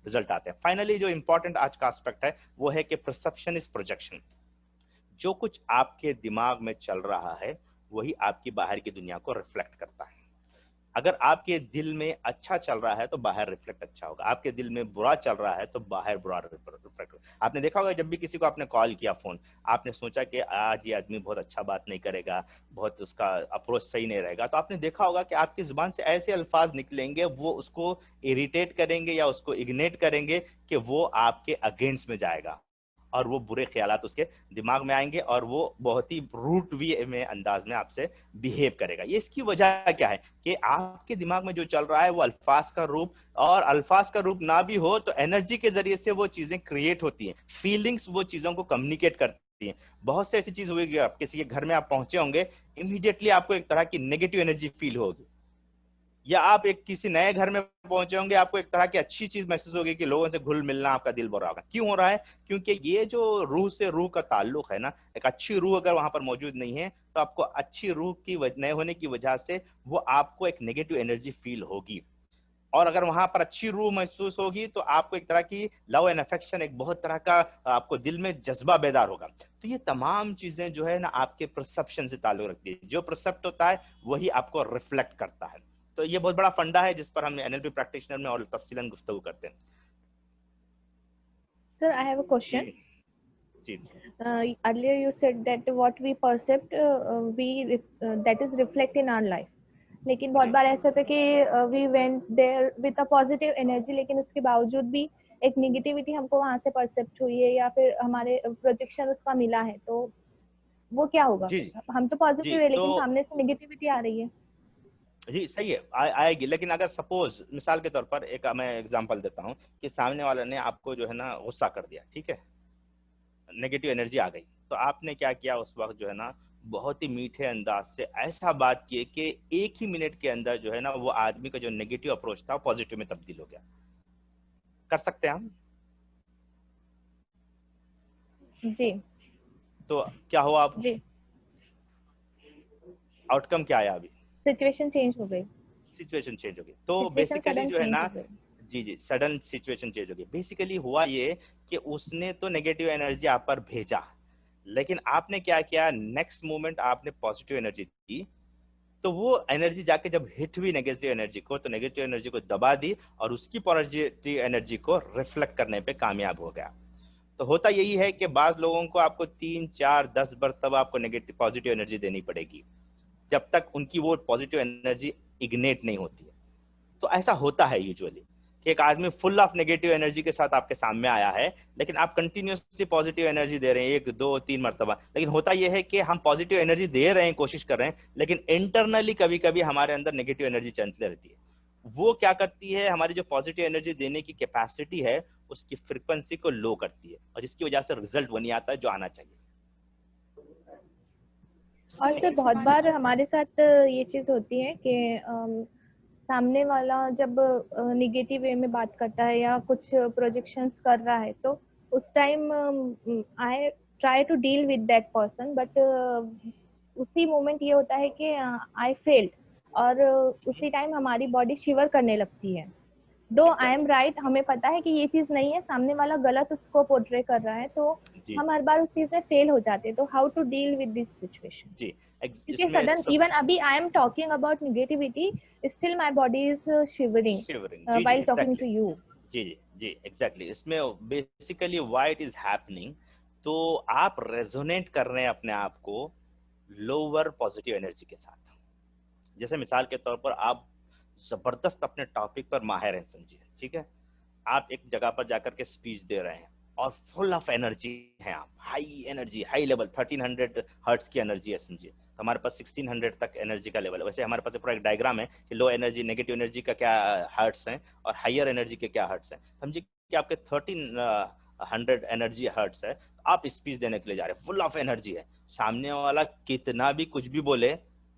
Result आते हैं। Finally जो इंपॉर्टेंट आज का एस्पेक्ट है वो है कि परसेप्शन इज प्रोजेक्शन। जो कुछ आपके दिमाग में चल रहा है वही आपकी बाहर की दुनिया को रिफ्लेक्ट करता है। अगर आपके दिल में अच्छा चल रहा है तो बाहर रिफ्लेक्ट अच्छा होगा, आपके दिल में बुरा चल रहा है तो बाहर बुरा रिफ्लेक्ट होगा। आपने देखा होगा जब भी किसी को आपने कॉल किया फोन, आपने सोचा कि आज ये आदमी बहुत अच्छा बात नहीं करेगा, बहुत उसका अप्रोच सही नहीं रहेगा, तो आपने देखा होगा कि आपकी जुबान से ऐसे अल्फाज निकलेंगे वो उसको इरिटेट करेंगे या उसको इग्नेट करेंगे कि वो आपके अगेंस्ट में जाएगा और वो बुरे ख्यालात उसके दिमाग में आएंगे और वो बहुत ही रूट वे में अंदाज में आपसे बिहेव करेगा। ये इसकी वजह क्या है कि आपके दिमाग में जो चल रहा है वो अल्फाज का रूप, और अल्फाज का रूप ना भी हो तो एनर्जी के जरिए से वो चीजें क्रिएट होती हैं, फीलिंग्स वो चीजों को कम्युनिकेट करती हैं। बहुत से ऐसी चीज हुई, आप किसी के घर में आप पहुंचे होंगे, इमीडिएटली आपको एक तरह की नेगेटिव एनर्जी फील होगी, या आप एक किसी नए घर में पहुंचे होंगे, आपको एक तरह की अच्छी चीज महसूस होगी कि लोगों से घुल मिलना आपका दिल भर रहा होगा। क्यों हो रहा है? क्योंकि ये जो रूह से रूह का ताल्लुक है ना, एक अच्छी रूह अगर वहां पर मौजूद नहीं है तो आपको अच्छी रूह की नए होने की वजह से वो आपको एक नेगेटिव एनर्जी फील होगी, और अगर वहां पर अच्छी रूह महसूस होगी तो आपको एक तरह की लव एंड अफेक्शन, एक बहुत तरह का आपको दिल में जज्बा बेदार होगा। तो ये तमाम चीजें जो है ना आपके परसेप्शन से ताल्लुक रखती है। जो परसेप्ट होता है वही आपको रिफ्लेक्ट करता है। तो ये बहुत बड़ा फंडा है जिस पर हम एनएलपी प्रैक्टिशनर में और तफसीलन गुफ्तगू करते हैं। Sir, I have a ji question. Ji Earlier you said that what we perceive, that is reflect in our life. लेकिन बहुत जी बार ऐसा था कि we went there with a positive energy, लेकिन उसके बावजूद भी एक निगेटिविटी हमको वहां से परसेप्ट हुई है या फिर हमारे प्रोजेक्शन उसका मिला है, तो वो क्या होगा जी फिर? हम तो जी पॉजिटिव है तो लेकिन सामने से निगेटिविटी आ रही है। जी सही है, आएगी। लेकिन अगर सपोज मिसाल के तौर पर एक मैं एग्जांपल देता हूँ कि सामने वाले ने आपको जो है ना गुस्सा कर दिया, ठीक है, नेगेटिव एनर्जी आ गई, तो आपने क्या किया उस वक्त जो है ना, बहुत ही मीठे अंदाज से ऐसा बात की कि एक ही मिनट के अंदर जो है ना वो आदमी का जो नेगेटिव अप्रोच था पॉजिटिव में तब्दील हो गया। कर सकते हैं हम? जी तो क्या हुआ, अब जी, आउटकम क्या आया? अभी सिचुएशन चेंज हो गई, सिचुएशन चेंज हो गई। तो सिचुएशन बेसिकली सडन जो है चेंज ना, हो गई। जी जी, सडन सिचुएशन चेंज हो गई। बेसिकली हुआ ये कि उसने तो नेगेटिव एनर्जी आप पर भेजा, लेकिन आपने क्या किया, नेक्स्ट मोमेंट आपने पॉजिटिव एनर्जी दी, तो वो एनर्जी जाके जब हिट हुई नेगेटिव एनर्जी को, तो नेगेटिव एनर्जी को दबा दी और उसकी पॉजिटिव एनर्जी को रिफ्लेक्ट करने पे कामयाब हो गया। तो होता यही है कि बाज लोगों को आपको 3 4 10 बार तब आपको नेगेटिव पॉजिटिव एनर्जी देनी पड़ेगी जब तक उनकी वो पॉजिटिव एनर्जी इग्नेट नहीं होती है। तो ऐसा होता है यूजुअली कि एक आदमी फुल ऑफ नेगेटिव एनर्जी के साथ आपके सामने आया है, लेकिन आप कंटिन्यूसली पॉजिटिव एनर्जी दे रहे हैं 1 2 3 मरतबा, लेकिन होता यह है कि हम पॉजिटिव एनर्जी दे रहे हैं, कोशिश कर रहे हैं, लेकिन इंटरनली कभी कभी हमारे अंदर नेगेटिव एनर्जी चलती रहती है। वो क्या करती है, हमारी जो पॉजिटिव एनर्जी देने की कैपेसिटी है उसकी फ्रिक्वेंसी को लो करती है, और जिसकी वजह से रिजल्ट वो नहीं आता है जो आना चाहिए। और सर सर एक बहुत सवाल। बार हमारे साथ ये चीज होती है कि सामने वाला जब निगेटिव वे में बात करता है या कुछ प्रोजेक्शंस कर रहा है, तो उस time I try to deal with that person, but उसी मोमेंट ये होता है कि आई फेल्ड, और उसी टाइम हमारी बॉडी शिवर करने लगती है। दो आई एम एग्जैक्टली राइट, हमें पता है कि ये चीज नहीं है, सामने वाला गलत उसको पोर्ट्रे कर रहा है, तो जी हम हर बार उस चीज में फेल हो जाते हैं। तो how to deal with this situation? जी क्योंकि इसमें सडन, सब इवन अभी I am talking about negativity, still my body is shivering shivering, जी जी while talking exactly, to you. जी जी जी एग्जैक्टली। इसमें basically why it is happening, तो आप रेजोनेट कर रहे हैं अपने आप को लोअर पॉजिटिव एनर्जी के साथ। जैसे मिसाल के तौर पर आप जबरदस्त अपने टॉपिक पर माहिर हैं समझिए, ठीक है, आप एक जगह पर जाकर के स्पीच दे रहे हैं और फुल ऑफ एनर्जी हैं, आप high energy, high level 1300 hertz की एनर्जी है समझिए, तो हमारे पास 1600 तक एनर्जी का लेवल है। वैसे हमारे पास पूरा एक डायग्राम है कि लो एनर्जी नेगेटिव एनर्जी का क्या हर्ट्स हैं और हायर एनर्जी के क्या हर्ट्स हैं। समझिए कि आपके 1300 एनर्जी हर्ट्स है, आप स्पीच देने के लिए जा रहे हैं, फुल ऑफ एनर्जी है, सामने वाला कितना भी कुछ भी बोले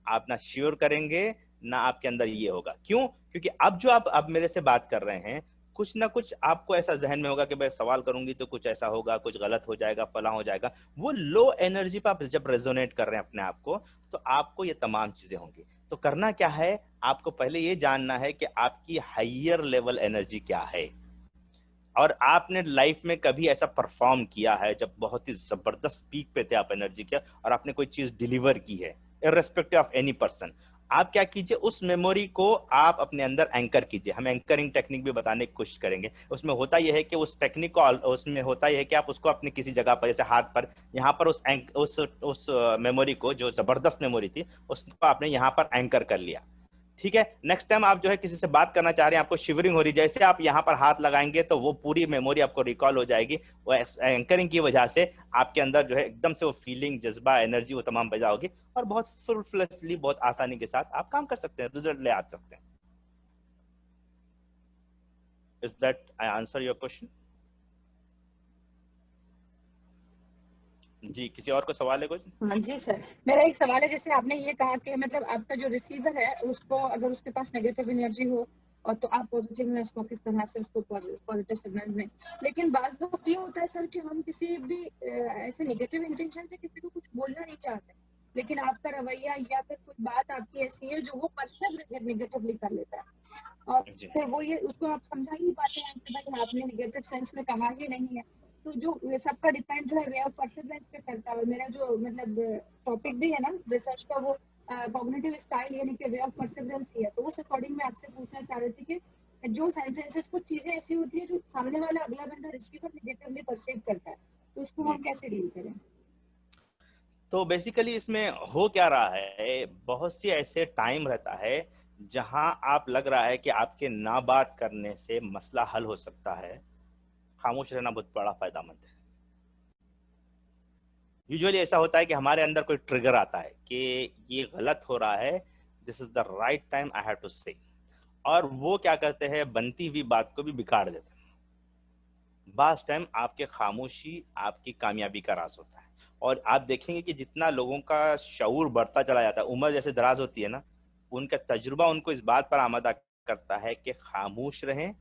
आप ना श्योर करेंगे ना आपके अंदर ये होगा। क्यों? क्योंकि अब जो आप अब मेरे से बात कर रहे हैं, कुछ ना कुछ आपको ऐसा जहन में होगा कि भाई सवाल करूंगी तो कुछ ऐसा होगा, कुछ गलत हो जाएगा, फला हो जाएगा। वो लो एनर्जी पर आप जब रेजोनेट कर रहे हैं अपने आप को, तो आपको ये तमाम चीजें होंगी। तो करना क्या है, आपको पहले ये जानना है कि आपकी हायर लेवल एनर्जी क्या है। और आपने लाइफ में कभी ऐसा परफॉर्म किया है जब बहुत ही जबरदस्त पीक पे थे आप एनर्जी के, और आपने कोई चीज डिलीवर की है, इररेस्पेक्टिव ऑफ एनी पर्सन, आप क्या कीजिए, उस मेमोरी को आप अपने अंदर एंकर कीजिए। हम एंकरिंग टेक्निक भी बताने की कोशिश करेंगे। उसमें होता यह है कि उस टेक्निक को, उसमें होता यह है कि आप उसको अपने किसी जगह पर, जैसे हाथ पर, यहाँ पर उस मेमोरी को, जो जबरदस्त मेमोरी थी, उसको आपने यहाँ पर एंकर कर लिया। ठीक है, नेक्स्ट टाइम आप जो है किसी से बात करना चाह रहे हैं, आपको शिवरिंग हो रही है, जैसे आप यहाँ पर हाथ लगाएंगे तो वो पूरी मेमोरी आपको रिकॉल हो जाएगी। वो एंकरिंग की वजह से आपके अंदर जो है एकदम से वो फीलिंग, जज्बा, एनर्जी वो तमाम पैदा होगी, और बहुत फुल फ्लेशली, बहुत आसानी के साथ आप काम कर सकते हैं, रिजल्ट ले आ सकते हैं। Is that I answer your question? जी, किसी और को सवाल है कुछ? हाँ जी सर, मेरा एक सवाल है, जैसे आपने ये कहा कि मतलब आपका जो रिसीवर है उसको, अगर उसके पास नेगेटिव एनर्जी हो और तो आप पॉजिटिव में उसको किस तरह से उसको पॉजिटिव सिग्नल में, लेकिन बात वक्त ये होता है सर कि हम किसी भी ऐसे नेगेटिव इंटेंशन से किसी को कुछ बोलना नहीं चाहते, लेकिन आपका रवैया या फिर कुछ बात आपकी ऐसी है जो वो पर्सन नेगेटिवली कर लेता है, और फिर वो ये उसको आप समझा ही नहीं पाते हैं कि भाई आपने नेगेटिव सेंस में कहा ही नहीं है। तो जो सबका डिपेंड जो है वे ऑफ परसिवरेंस पे करता है। और मेरा जो मतलब टॉपिक भी है ना रिसर्च का, वो कॉग्निटिव स्टाइल यानी कि वे ऑफ परसिवरेंस ही है। तो उस अकॉर्डिंग मैं आपसे पूछना चाह रही थी कि जो सेंटेंसेस, कुछ चीजें ऐसी होती है जो सामने वाला अगला बंदा रिसीवर नेगेटिवली परसीव करता है, तो उसको हम कैसे डील करें? तो बेसिकली इसमें हो क्या रहा है, बहुत सी ऐसे टाइम रहता है जहां आप लग रहा है कि आपके ना बात करने से मसला हल हो सकता है, खामोश रहना बहुत बड़ा फायदामंद है। यूजुअली ऐसा होता है कि हमारे अंदर कोई ट्रिगर आता है कि ये गलत हो रहा है, this is the right time I have to say, और वो क्या करते हैं, बनती हुई बात को भी बिगाड़ देते हैं। बास टाइम आपके खामोशी आपकी कामयाबी का राज होता है। और आप देखेंगे कि जितना लोगों का शऊर बढ़ता चला जाता है, उम्र जैसे दराज होती है ना, उनका तजुर्बा उनको इस बात पर आमादा करता है कि खामोश रहें,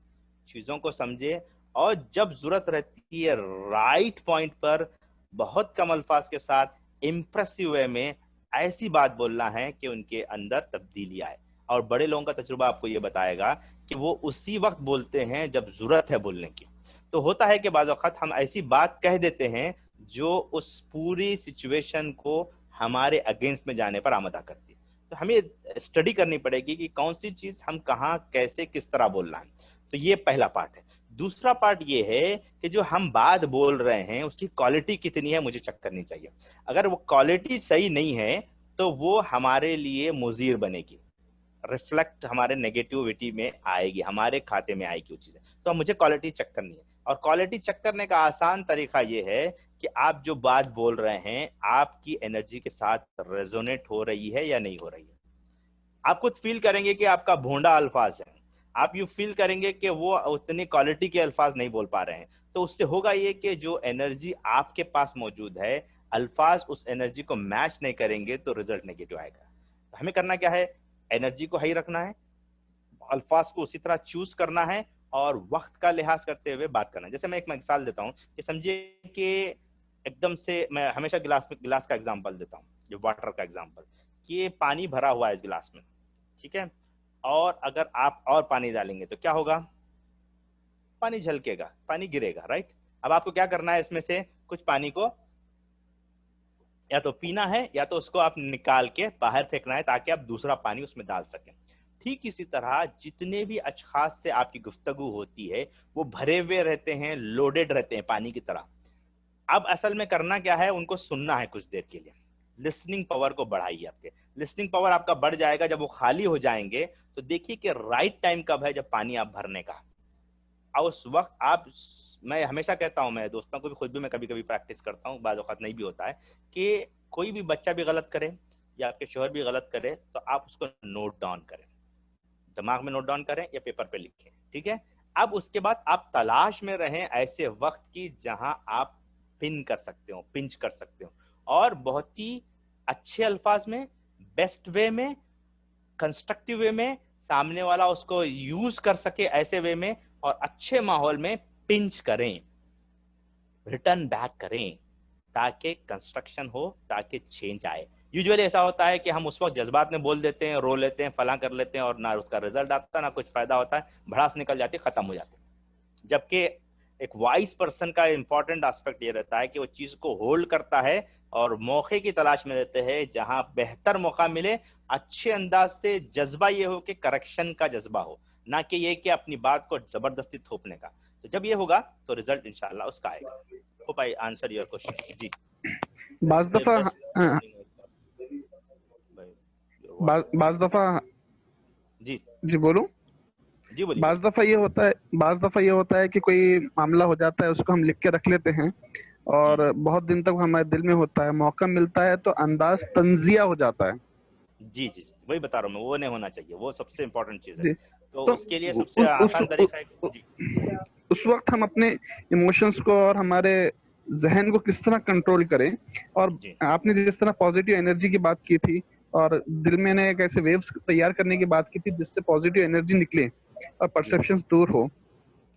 चीजों को समझे, और जब जरूरत रहती है राइट पॉइंट पर बहुत कम अल्फाज के साथ इंप्रेसिव वे में ऐसी बात बोलना है कि उनके अंदर तब्दीली आए। और बड़े लोगों का तजुर्बा आपको ये बताएगा कि वो उसी वक्त बोलते हैं जब जरूरत है बोलने की। तो होता है कि बाज़ वक़्त हम ऐसी बात कह देते हैं जो उस पूरी सिचुएशन को हमारे अगेंस्ट में जाने पर आमादा करती है। तो हमें स्टडी करनी पड़ेगी कि कौन सी चीज हम कहाँ, कैसे, किस तरह बोलना है। तो ये पहला पार्ट है। दूसरा पार्ट ये है कि जो हम बात बोल रहे हैं उसकी क्वालिटी कितनी है, मुझे चेक करनी चाहिए। अगर वो क्वालिटी सही नहीं है तो वो हमारे लिए मुजीर बनेगी, रिफ्लेक्ट हमारे नेगेटिविटी में आएगी, हमारे खाते में आएगी वो चीजें। तो मुझे क्वालिटी चेक करनी है, और क्वालिटी चेक करने का आसान तरीका ये है कि आप जो बात बोल रहे हैं आपकी एनर्जी के साथ रेजोनेट हो रही है या नहीं हो रही है। आप खुद फील करेंगे कि आपका भोंडा अल्फाज है, आप यू फील करेंगे कि वो उतनी क्वालिटी के अल्फाज नहीं बोल पा रहे हैं, तो उससे होगा ये कि जो एनर्जी आपके पास मौजूद है, अल्फाज उस एनर्जी को मैच नहीं करेंगे तो रिजल्ट नेगेटिव आएगा। तो हमें करना क्या है, एनर्जी को हाई रखना है, अल्फाज को उसी तरह चूज करना है, और वक्त का लिहाज करते हुए बात करना है। जैसे मैं एक मिसाल देता हूँ कि समझिए कि एकदम से, मैं हमेशा गिलास का एग्जांपल देता हूँ, जो वाटर का एग्जांपल, कि पानी भरा हुआ है इस गिलास में, ठीक है, और अगर आप और पानी डालेंगे तो क्या होगा, पानी झलकेगा, पानी गिरेगा, राइट। अब आपको क्या करना है, इसमें से कुछ पानी को या तो पीना है या तो उसको आप निकाल के बाहर फेंकना है ताकि आप दूसरा पानी उसमें डाल सकें। ठीक इसी तरह जितने भी अशखास से आपकी गुफ्तगू होती है वो भरे हुए रहते हैं, लोडेड रहते हैं पानी की तरह। अब असल में करना क्या है, उनको सुनना है कुछ देर के लिए। लिसनिंग पावर को बढ़ाइए, आपके लिसनिंग पावर आपका बढ़ जाएगा जब वो खाली हो जाएंगे। तो देखिए कि राइट टाइम कब है जब पानी आप भरने का, और उस वक्त आप, मैं हमेशा कहता हूं, मैं दोस्तों को भी, खुद भी मैं कभी कभी प्रैक्टिस करता हूँ, बाज़ वक़्त नहीं भी होता है, कि कोई भी बच्चा भी गलत करे या आपके शोहर भी गलत करे तो आप उसको नोट डाउन करें, दिमाग में नोट डाउन करें या पेपर पे लिखें, ठीक है। अब उसके बाद आप तलाश में रहें ऐसे वक्त की जहां आप पिन कर सकते हो, पिंच कर सकते हो, और बहुत ही अच्छे अल्फाज में, बेस्ट वे में, कंस्ट्रक्टिव वे में सामने वाला उसको यूज कर सके, ऐसे वे में, और अच्छे माहौल में पिंच करें, रिटर्न बैक करें, ताकि कंस्ट्रक्शन हो, ताकि चेंज आए। यूजुअली ऐसा होता है कि हम उस वक्त जज्बात में बोल देते हैं, रो लेते हैं, फला कर लेते हैं, और ना उसका रिजल्ट आता, ना कुछ फायदा होता है, भड़ास निकल जाती है, खत्म हो जाती है। जबकि एक वाइज पर्सन का इंपॉर्टेंट एस्पेक्ट ये रहता है कि वो चीज को होल्ड करता है और मौके की तलाश में रहते हैं, जहां बेहतर मौका मिले अच्छे अंदाज से। जज्बा ये हो कि करेक्शन का जज्बा हो, ना कि ये कि अपनी बात को जबरदस्ती थोपने का। तो जब ये होगा तो रिजल्ट इंशाल्लाह उसका आएगा। Hope I answer your question. जी बाज दफा बाज दफा जी जी बोलो। जी बोलिए। बाज दफा ये होता है कि कोई मामला हो जाता है, उसको हम लिख के रख लेते हैं और बहुत दिन तक हमारे दिल में होता है, मौका मिलता है तो अंदाज तंजिया हो जाता है। जी जी वही बता रहा हूँ मैं, वो नहीं होना चाहिए, वो सबसे इम्पोर्टेंट चीज है। जी, तो तो उसके लिए सबसे आसान तरीका है जी। उस वक्त हम अपने इमोशंस को और हमारे जहन को किस तरह कंट्रोल करें। और जी आपने जिस तरह पॉजिटिव एनर्जी की बात की थी और दिल में ने एक ऐसे वेव्स तैयार करने की बात की थी जिससे पॉजिटिव एनर्जी निकले और परसेप्शन दूर हो।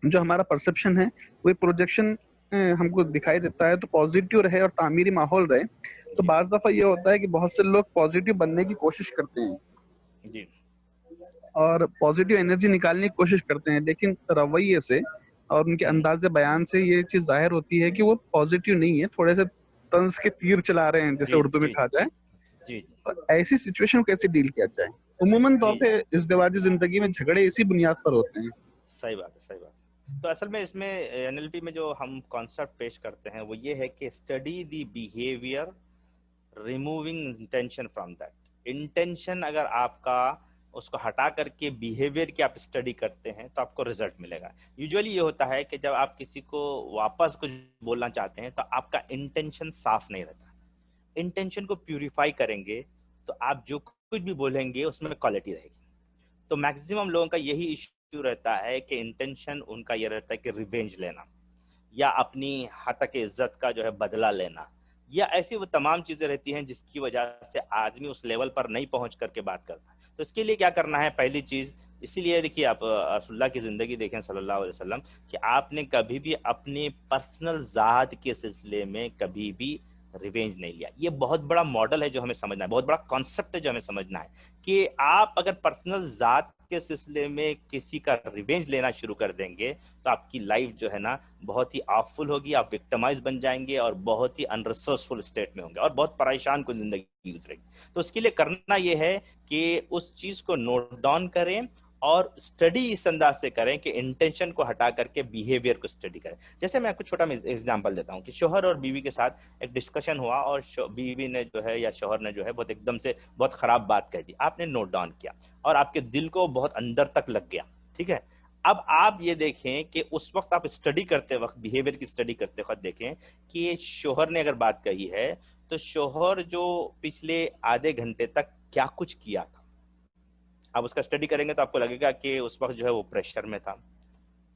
जो हमारा परसेप्शन है वही प्रोजेक्शन हमको दिखाई देता है, तो पॉजिटिव रहे और तामीरी माहौल रहे। तो जी बाज दफा ये होता है कि बहुत से लोग पॉजिटिव बनने की कोशिश करते हैं जी और पॉजिटिव एनर्जी निकालने की कोशिश करते हैं, लेकिन रवैये से और उनके अंदाजे बयान से ये चीज जाहिर होती है कि वो पॉजिटिव नहीं है, थोड़े से तंज के तीर चला रहे हैं, जैसे जी उर्दू में जी कहा जाए। जी तो ऐसी सिचुएशन को कैसे डील किया जाए? उमूमन तौर जी पे इज़्दिवाजी जिंदगी में झगड़े इसी बुनियाद पर होते हैं। सही बात है, सही बात है। तो असल में इसमें एनएलपी में जो हम कॉन्सेप्ट पेश करते हैं वो ये है कि study the behaviour removing intention from that. Intention अगर आपका उसको हटा करके बिहेवियर की आप स्टडी करते हैं तो आपको रिजल्ट मिलेगा। यूजुअली ये होता है कि जब आप किसी को वापस कुछ बोलना चाहते हैं तो आपका इंटेंशन साफ नहीं रहता। इंटेंशन को प्यूरिफाई करेंगे तो आप जो कुछ भी बोलेंगे उसमें क्वालिटी रहेगी। तो मैक्सिमम लोगों का यही इश्यू रहता है कि इंटेंशन उनका ये रहता है कि रिवेंज लेना या अपनी हतक इज्जत का जो है बदला लेना, या ऐसी वो तमाम चीजें रहती हैं जिसकी वजह से आदमी उस लेवल पर नहीं पहुंच करके बात करता है। तो इसके लिए क्या करना है? पहली चीज, इसीलिए देखिए आप रसूलुल्लाह की जिंदगी देखें सल्लल्लाहु अलैहि वसल्लम, कि आपने कभी भी अपने पर्सनल जात के सिलसिले में कभी भी रिवेंज नहीं लिया। ये बहुत बड़ा मॉडल है जो हमें समझना है, बहुत बड़ा कॉन्सेप्ट है जो हमें समझना है कि आप अगर पर्सनल जात के सिलसिले में किसी का रिवेंज लेना शुरू कर देंगे तो आपकी लाइफ जो है ना बहुत ही आवफुल होगी, आप विक्टिमाइज बन जाएंगे और बहुत ही अनरिसोर्सफुल स्टेट में होंगे और बहुत परेशान कुछ जिंदगी गुजरेगी। तो उसके लिए करना यह है कि उस चीज को नोट डाउन करें और स्टडी इस अंदाज से करें कि इंटेंशन को हटा करके बिहेवियर को स्टडी करें। जैसे मैं कुछ छोटा एग्जांपल देता हूं कि शौहर और बीवी के साथ एक डिस्कशन हुआ और बीवी ने जो है या शौहर ने जो है बहुत एकदम से बहुत खराब बात कह दी, आपने नोट डाउन किया और आपके दिल को बहुत अंदर तक लग गया। ठीक है, अब आप ये देखें कि उस वक्त आप स्टडी करते वक्त, बिहेवियर की स्टडी करते वक्त देखें कि शौहर ने अगर बात कही है तो शौहर जो पिछले आधे घंटे तक क्या कुछ किया था, आप उसका स्टडी करेंगे तो आपको लगेगा कि उस वक्त जो है वो प्रेशर में था,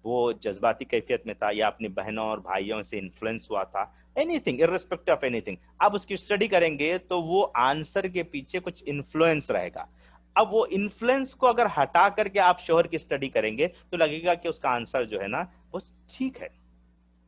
वो जज्बाती कैफियत में था, या अपनी बहनों और भाइयों से इन्फ्लुएंस हुआ था, एनीथिंग, इर्रेस्पेक्टिव ऑफ एनीथिंग। आप उसकी स्टडी करेंगे तो वो आंसर के पीछे कुछ इन्फ्लुएंस रहेगा। अब वो इन्फ्लुएंस को अगर हटा करके आप शौहर की स्टडी करेंगे तो लगेगा कि उसका आंसर जो है ना वो ठीक है,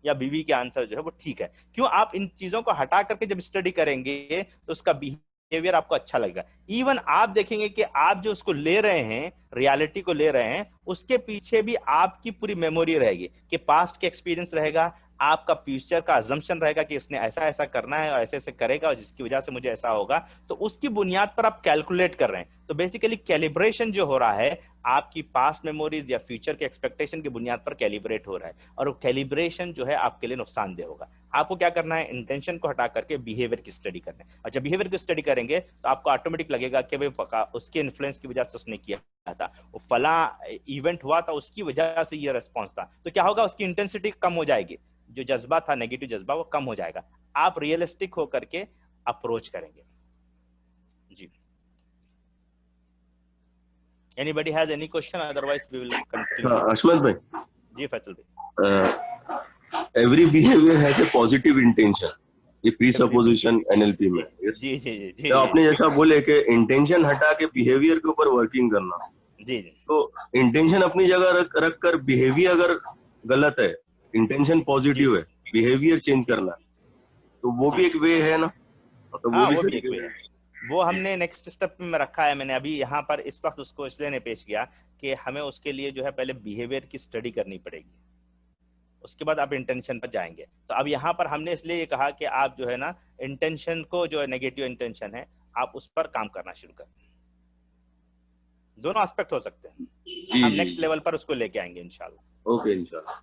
या बीवी के आंसर जो है वो ठीक है। क्यों? आप इन चीजों को हटा करके जब स्टडी करेंगे तो उसका बिहेवियर आपको अच्छा लगेगा। इवन आप देखेंगे कि आप जो उसको ले रहे हैं, रियलिटी को ले रहे हैं, उसके पीछे भी आपकी पूरी मेमोरी रहेगी कि पास्ट के एक्सपीरियंस रहेगा, आपका फ्यूचर का अजम्पशन रहेगा कि इसने ऐसा ऐसा करना है और ऐसे ऐसे करेगा और जिसकी वजह से मुझे ऐसा होगा, तो उसकी बुनियाद पर आप कैलकुलेट कर रहे हैं। तो बेसिकली कैलिब्रेशन जो हो रहा है आपकी पास्ट मेमोरीज या फ्यूचर के एक्सपेक्टेशन की बुनियाद पर कैलिब्रेट हो रहा है, और वो कैलिब्रेशन जो है आपके लिए नुकसानदेह होगा। आपको क्या करना है? इंटेंशन को हटा करके बिहेवियर की स्टडी करना है। और जब बिहेवियर की स्टडी करेंगे तो आपको ऑटोमेटिक लगेगा कि भाई उसके इन्फ्लुएंस की वजह से उसने किया था, वो फला इवेंट हुआ था उसकी वजह से ये रिस्पॉन्स था, तो क्या होगा? उसकी इंटेंसिटी कम हो जाएगी, जो जज्बा था नेगेटिव जज्बा वो कम हो जाएगा। आप रियलिस्टिक होकर के अप्रोच करेंगे। जी, anybody has any question, otherwise we will continue. Ashmat भाई, जी फैसल भाई, every behaviour has a positive intention, ये प्रीसपोजिशन एनएलपी में। जी जी जी जी, तो आपने जैसा बोले कि इंटेंशन हटा के बिहेवियर के ऊपर वर्किंग करना, जी जी, तो इंटेंशन अपनी जगह रख कर बिहेवियर अगर गलत है, इंटेंशन पॉजिटिव है, बिहेवियर चेंज करना, तो वो भी एक वे है ना? तो हाँ वो भी एक वे है। वो हमने नेक्स्ट स्टेप में रखा है। मैंने अभी यहाँ पर इस वक्त उसको इसलिए नहीं पेश किया कि हमें उसके लिए जो है पहले बिहेवियर की स्टडी करनी पड़ेगी। उसके बाद आप इंटेंशन पर जाएंगे। तो अब यहाँ पर हमने इसलिए ये कहा कि आप जो है ना इंटेंशन को, जो नेगेटिव इंटेंशन है, आप उस पर काम करना शुरू करें। दोनों एस्पेक्ट हो सकते हैं, हम नेक्स्ट लेवल पर उसको लेके आएंगे इंशाल्लाह। ओके इंशाल्लाह।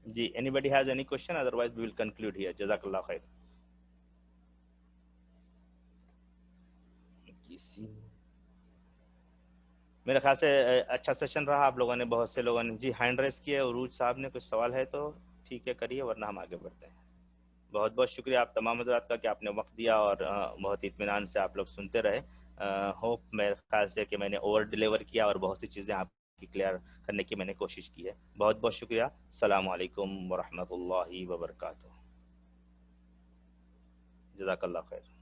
जी, anybody has any question? Otherwise we will conclude here. Jazakallah khair. मेरे ख्याल से अच्छा सेशन रहा। आप लोगों ने, बहुत से लोगों ने जी हैंड रेस किया। उरूज साहब ने कुछ सवाल है तो ठीक है करिए, वरना हम आगे बढ़ते हैं। बहुत बहुत शुक्रिया आप तमाम हज़रात का कि आपने वक्त दिया और बहुत इत्मीनान से आप लोग सुनते रहे। होप मेरे ख्याल से कि मैंने ओवर डिलीवर किया और बहुत सी चीज़ें आपकी क्लियर करने की मैंने कोशिश की है। बहुत बहुत शुक्रिया। अस्सलामु अलैकुम व रहमतुल्लाहि व बरकातुहू। जज़ाकल्लाह खैर।